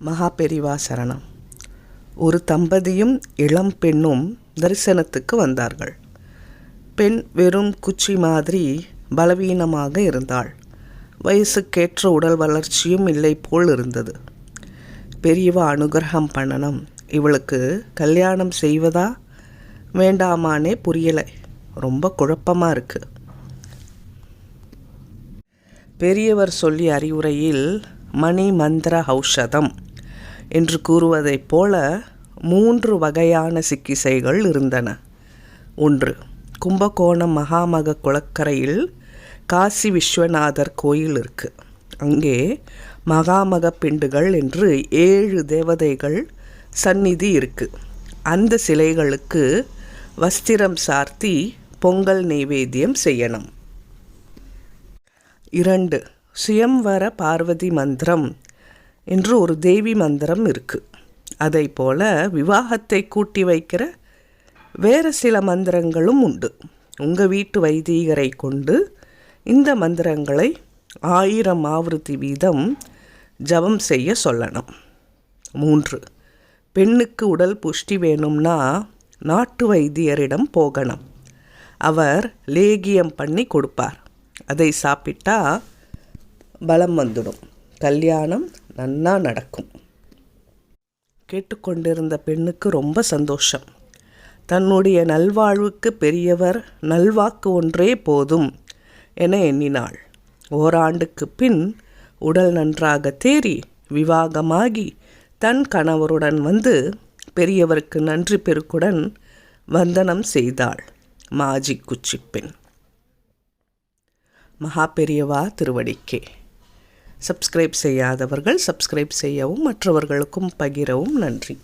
மகா பெரிவா சரணம். ஒரு தம்பதியும் இளம் பெண்ணும் தரிசனத்துக்கு வந்தார்கள். பெண் வெறும் குச்சி மாதிரி பலவீனமாக இருந்தாள். வயசுக்கேற்ற உடல் வளர்ச்சியும் இல்லை போல் இருந்தது. பெரியவா அனுகிரகம் பண்ணணும், இவளுக்கு கல்யாணம் செய்வதா வேண்டாமானே புரியலை, ரொம்ப குழப்பமாக இருக்குது. பெரியவர் சொல்லிய அறிவுரையில் மணி மந்திர ஔஷதம் என்று கூறுவதைப் போல 3 வகையான சிகிச்சைகள் இருந்தன. 1. கும்பகோணம் மகாமக குளக்கரையில் காசி விஸ்வநாதர் கோயில் இருக்குது. அங்கே மகாமக பிண்டுகள் என்று 7 தேவதைகள் சந்நிதி இருக்குது. அந்த சிலைகளுக்கு வஸ்திரம் சார்த்தி பொங்கல் நைவேத்தியம் செய்யணும். 2. சுயம்வர பார்வதி மந்திரம் என்று ஒரு தேவி மந்திரம் இருக்குது. அதை போல விவாகத்தை கூட்டி வைக்கிற வேறு சில மந்திரங்களும் உண்டு. உங்கள் வீட்டு வைதீகரை கொண்டு இந்த மந்திரங்களை 1000 ஆவൃத்தி வீதம் ஜபம் செய்ய சொல்லணும். 3. பெண்ணுக்கு உடல் புஷ்டி வேணும்னா நாட்டு வைத்தியரிடம் போகணும். அவர் லேகியம் பண்ணி கொடுப்பார். அதை சாப்பிட்டா பலம் வந்துடும், கல்யாணம் நன்னா நடக்கும். கேட்டுக்கொண்டிருந்த பெண்ணுக்கு ரொம்ப சந்தோஷம். தன்னுடைய நல்வாழ்வுக்கு பெரியவர் நல்வாக்கு ஒன்றே போதும் என எண்ணினாள். ஓராண்டுக்கு பின் உடல் நன்றாக தேறி விவாகமாகி தன் கணவருடன் வந்து பெரியவருக்கு நன்றி பெருக்குடன் வந்தனம் செய்தாள். மாஜி குச்சி பெண். மகா பெரியவா திருவடிக்கே. சப்ஸ்கிரைப் செய்யாதவர்கள் சப்ஸ்கிரைப் செய்யவும் மற்றவர்களுக்கும் பகிரவும். நன்றி.